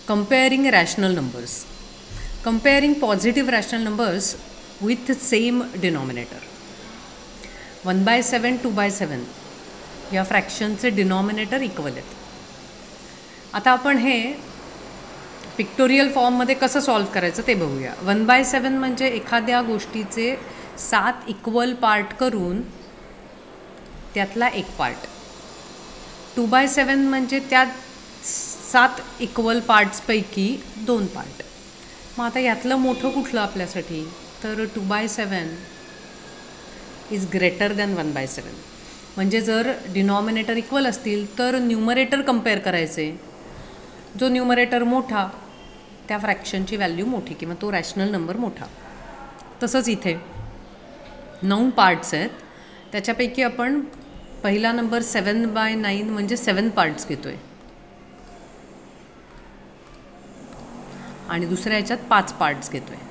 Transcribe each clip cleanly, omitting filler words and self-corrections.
Comparing rational numbers. Comparing positive rational numbers with same denominator. 1/7, 2/7 या फ्रॅक्शनचे denominator equal आहेत. आता आपण हे पिक्टोरियल फॉर्ममध्ये कसं सॉल्व करायचं ते बघूया. 1/7 म्हणजे एखाद्या गोष्टीचे 7 इक्वल पार्ट करून त्यातला एक पार्ट. 2/7 म्हणजे त्या 7 इक्वल पार्ट्सपैकी 2 पार्ट. मग आता यातलं मोठं कुठलं आपल्यासाठी, तर 2/7 इज ग्रेटर दॅन 1/7. म्हणजे जर डिनॉमिनेटर इक्वल असतील तर न्यूमरेटर कंपेअर करायचे. जो न्यूमरेटर मोठा त्या फ्रॅक्शनची व्हॅल्यू मोठी किंवा तो रॅशनल नंबर मोठा. तसंच इथे 9 पार्ट्स आहेत, त्याच्यापैकी आपण पहिला नंबर 7/9 म्हणजे 7 पार्ट्स घेतो आहे आणि दुसऱ्या ह्याच्यात 5 पार्ट्स घेतो आहे.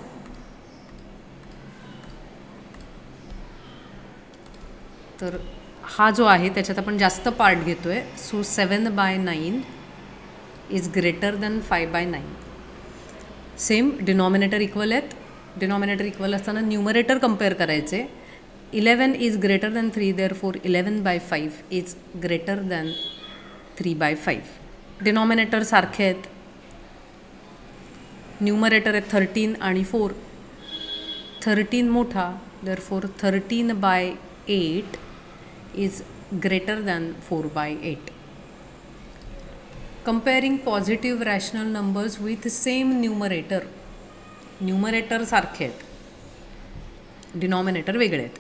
तर हा जो आहे त्याच्यात आपण जास्त पार्ट घेतो आहे. So 7/9 is greater than 5/9. Same denominator equal आहेत. डिनॉमिनेटर इक्वल असताना न्यूमरेटर कंपेअर करायचे. 11 is greater than 3, therefore 11/5 is greater than 3/5. Denominator सारखे आहेत. न्यूमरेटर आहेत 13 आणि 4. 13 मोठा, therefore 13/8 is greater than 4/8. Comparing positive rational numbers with same numerator. Numerator सारखे आहेत, डिनॉमिनेटर वेगळे आहेत.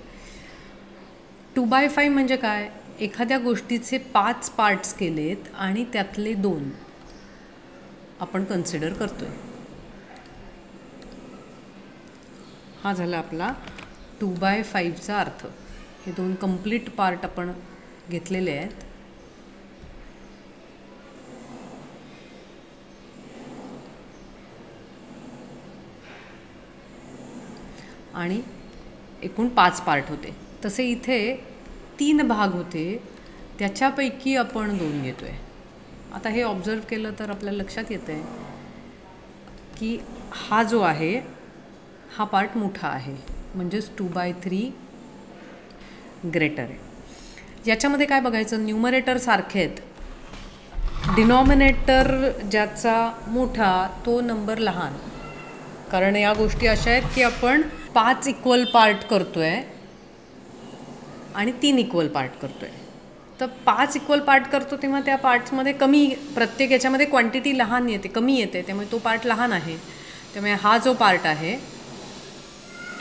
2/5 म्हणजे काय, एखाद्या गोष्टीचे 5 पार्ट्स केलेत आणि त्यातले 2 आपण कन्सिडर करतोय. हा झाला आपला 2/5चा अर्थ. हे 2 कंप्लीट पार्ट आपण घेतलेले आहेत. आणि एकूण 5 पार्ट होते. तसे इथे 3 भाग होते, त्याच्यापैकी आपण 2 घेतो आहे. आता हे ऑब्झर्व केलं तर आपल्याला लक्षात येतं आहे की हा जो आहे हा पार्ट मोठा आहे, म्हणजेच 2/3 ग्रेटर आहे. याच्यामध्ये काय बघायचं, न्यूमरेटर सारखे आहेत. डिनॉमिनेटर ज्याचा मोठा तो नंबर लहान. कारण या गोष्टी अशा आहेत की आपण 5 इक्वल पार्ट करतो आहे आणि 3 इक्वल पार्ट करतो आहे. तर 5 इक्वल पार्ट करतो तेव्हा त्या पार्ट्समध्ये कमी, प्रत्येक याच्यामध्ये क्वांटिटी लहान येते, कमी येते, त्यामुळे तो पार्ट लहान आहे. त्यामुळे हा जो पार्ट आहे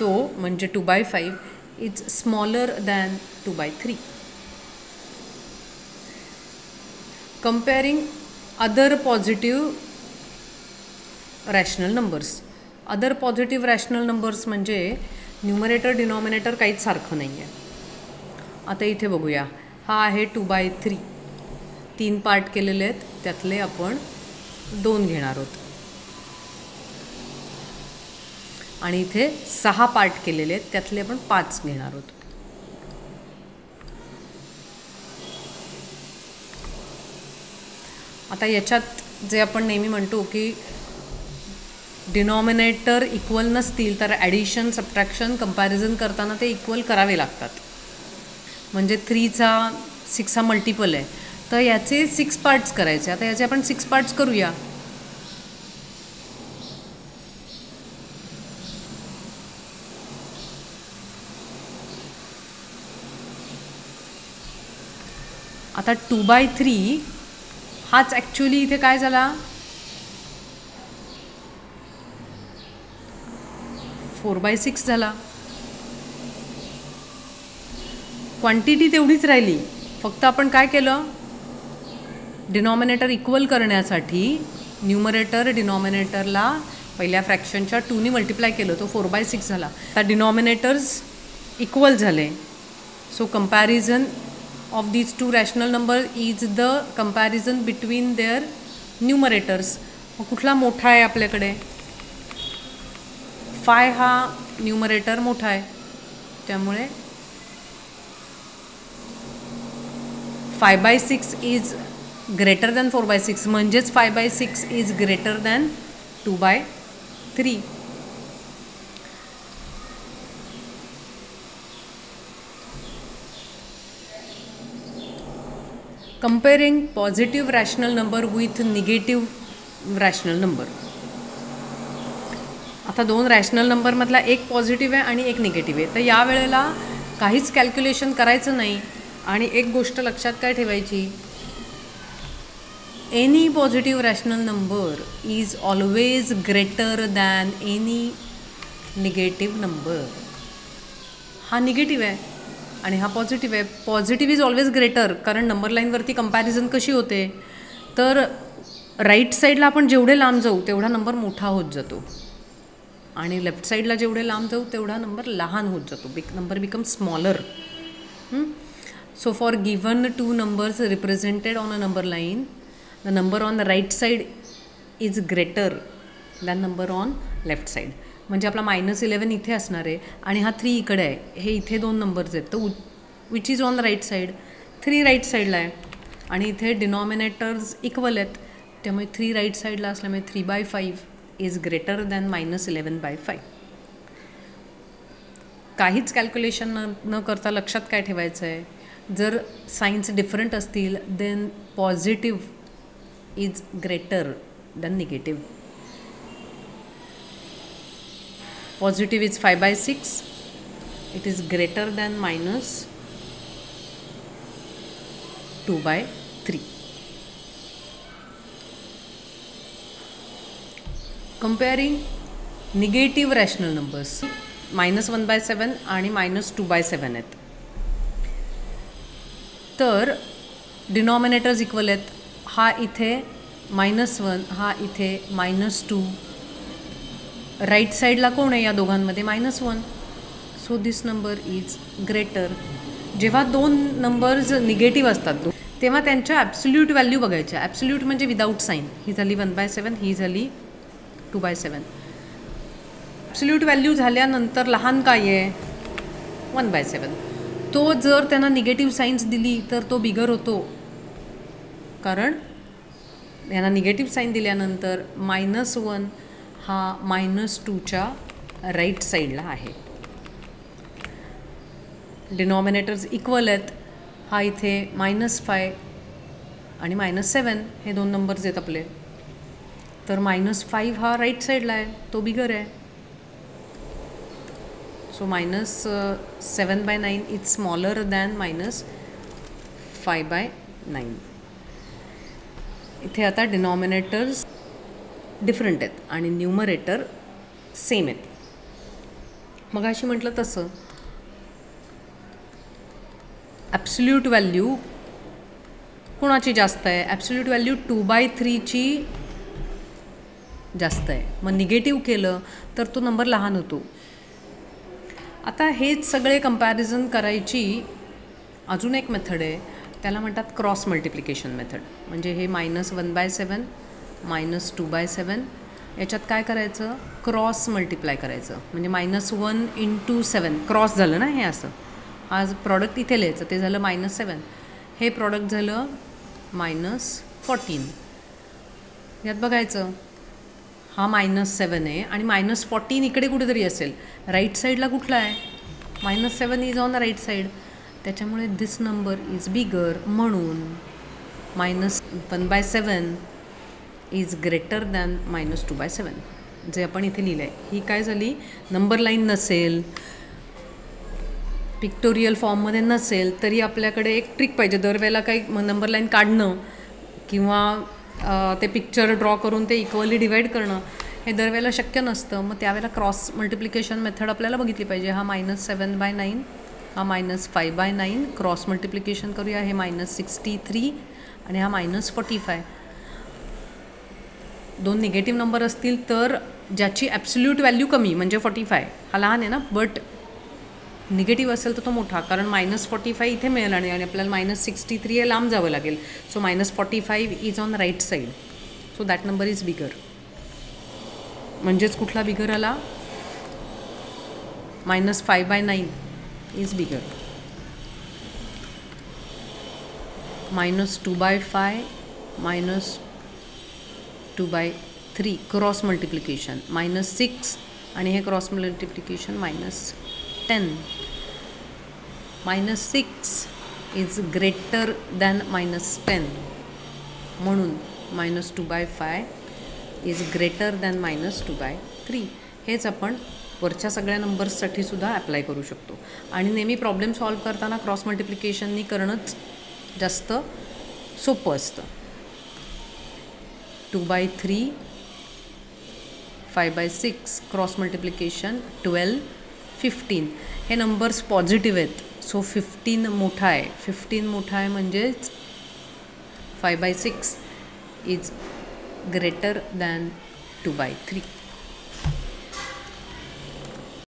तो म्हणजे 2/5 is smaller than 2/3. Comparing other positive rational numbers. Other positive rational numbers म्हणजे न्यूमरेटर डिनॉमिनेटर काहीच सारखं नाही आहे. आता इथे बघूया, हा आहे 2/3. 3 पार्ट केलेले आहेत, त्यातले आपण 2 घेणार आहोत. आणि इथे 6 पार्ट केलेले आहेत, त्यातले आपण 5 घेणार आहोत. आता याच्यात जे आपण नेहमी म्हणतो की डिनॉमिनेटर इक्वल नसतील तर ॲडिशन, सबट्रॅक्शन, कंपॅरिझन करताना ते इक्वल करावे लागतात. म्हणजे 3चा 6 हा मल्टिपल आहे, तर याचे 6 पार्ट्स करायचे. आता याचे आपण 6 पार्ट्स करूया. आता 2/3 हाच ॲक्च्युली इथे काय झाला, 4/6 झाला. क्वांटिटी तेवढीच राहिली, फक्त आपण काय केलं, डिनॉमिनेटर इक्वल करण्यासाठी न्यूमरेटर डिनॉमिनेटरला पहिल्या फ्रॅक्शनच्या 2 ने मल्टिप्लाय केलं, तो 4/6 झाला. आता डिनॉमिनेटर्स इक्वल झाले. So comparison of these 2 rational number is the comparison between their numerators. मग कुठला मोठा आहे आपल्याकडे, 5 हा न्यूमरेटर मोठा आहे, त्यामुळे 5/6 इज ग्रेटर दॅन 4/6 म्हणजेच 5/6 is greater than 2/3. comparing positive rational number with negative rational number. आता दोन रॅशनल नंबरमधला एक पॉझिटिव्ह आहे आणि एक निगेटिव्ह आहे. तर या वेळेला काहीच कॅल्क्युलेशन करायचं नाही आणि एक गोष्ट लक्षात काय ठेवायची, any positive rational number is always greater than any negative number. हा निगेटिव्ह आहे आणि हा पॉझिटिव्ह आहे. पॉझिटिव्ह इज ऑलवेज ग्रेटर, कारण नंबर लाईनवरती कंपॅरिझन कशी होते, तर राईट साईडला आपण जेवढे लांब जाऊ तेवढा नंबर मोठा होत जातो आणि लेफ्ट साईडला जेवढे लांब जाऊ तेवढा नंबर लहान होत जातो. Number become smaller. So for given two numbers represented on a number line, the number on the right side is greater than number on left side. म्हणजे आपला -11 इथे असणार आहे आणि हा 3 इकडे आहे. हे इथे दोन नंबर्स आहेत, तर which is on the right side, 3 right साईडला आहे आणि इथे डिनॉमिनेटर्स इक्वल आहेत, त्यामुळे 3 राईट साईडला असल्यामुळे 3/5 इज ग्रेटर दॅन -11/5. काहीच कॅल्क्युलेशन न करता लक्षात काय ठेवायचं आहे, जर साईन्स डिफरंट असतील then positive is greater than negative. Positive is 5/6. It is greater than -2/3. Comparing negative rational numbers, -1/7 आणि -2/7 आहेत. तर डिनॉमिनेटर्स इक्वल आहेत. हा इथे -1, हा इथे -2. राईट साईडला कोण आहे या दोघांमध्ये, -1. So this number is greater. जेव्हा दोन नंबर्स निगेटिव्ह असतात तेव्हा त्यांच्या ॲब्सोल्यूट व्हॅल्यू बघायच्या. ॲब्सोल्यूट म्हणजे विदाऊट साईन. ही झाली 1/7, ही झाली 2/7. ॲब्सोल्यूट व्हॅल्यू झाल्यानंतर लहान काय आहे, 1/7. तो जर त्यांना निगेटिव्ह साईन्स दिली तर तो बिगर होतो, कारण यांना निगेटिव्ह साईन दिल्यानंतर -1 हा -2च्या राईट साईडला आहे. डिनॉमिनेटर्स इक्वल आहेत. हा इथे -5 आणि -7 हे दोन नंबर्स आहेत आपले, तर -5 हा राईट साईडला आहे, तो बिगर आहे. So -7/9 is smaller than -5/9. इथे आता डिनॉमिनेटर्स डिफरंट आहेत आणि न्यूमरेटर सेम आहेत. मग अशी म्हटलं तसं ॲब्सोल्यूट व्हॅल्यू कोणाची जास्त आहे, ॲब्सोल्यूट व्हॅल्यू 2/3ची जास्त आहे. मग निगेटिव्ह केलं तर तो नंबर लहान होतो. आता हेच सगळे कंपॅरिझन करायची अजून एक मेथड आहे, त्याला म्हणतात क्रॉस मल्टिप्लिकेशन मेथड. म्हणजे हे -1/7 -2/7 याच्यात काय करायचं, क्रॉस मल्टिप्लाय करायचं. म्हणजे -1 × 7 क्रॉस झालं ना, हे असं. आज प्रॉडक्ट इथे लिहायचं, ते झालं -7. हे प्रॉडक्ट झालं -14. यात बघायचं, हा -7 आहे आणि -14 इकडे कुठेतरी असेल. राईट साईडला कुठला आहे, -7 is on the right side, त्याच्यामुळे दिस नंबर इज बिगर. म्हणून -1/7 इज ग्रेटर दॅन -2/7 जे आपण इथे लिहिलं आहे. ही काय झाली, नंबर लाईन नसेल, पिक्टोरियल फॉर्ममध्ये नसेल तरी आपल्याकडे एक ट्रिक पाहिजे. दरवेळेला काही नंबर लाईन काढणं किंवा ते पिक्चर ड्रॉ करून ते इक्वली डिवाईड करणं हे दरवेळेला शक्य नसतं. मग त्यावेळेला क्रॉस मल्टिप्लिकेशन मेथड आपल्याला बघितली पाहिजे. हा -7/9, हा -5/9 क्रॉस मल्टिप्लिकेशन करूया. हे -63 आणि हा -45. दोन निगेटिव्ह नंबर असतील तर ज्याची ॲब्सोल्यूट व्हॅल्यू कमी म्हणजे 45, हा लहान आहे ना, बट निगेटिव्ह असेल तर तो मोठा, कारण -45 इथे मिळेल आणि आपल्याला -63 हे लांब जावं लागेल. So -45 is on right side, so that number is bigger. म्हणजेच कुठला बिगर आला, -5/9 is bigger. -2/5 minus 2/3 cross multiplication -6 आणि हे cross multiplication -10. -6 is greater than -10 म्हणून -2/5 इज ग्रेटर दॅन -2/3. हेच आपण वरच्या सगळ्या नंबर्ससाठी सुद्धा ॲप्लाय करू शकतो. आणि नेहमी प्रॉब्लेम सॉल्व करताना क्रॉस मल्टिप्लिकेशननी करणंच जास्त सोपं असतं. 2/3 5/6 क्रॉस मल्टिप्लिकेशन 12 15. हे नंबर्स पॉझिटिव्ह आहेत, सो 15 मोठा आहे. 15 मोठा आहे म्हणजेच 5/6 इज ग्रेटर दॅन 2/3.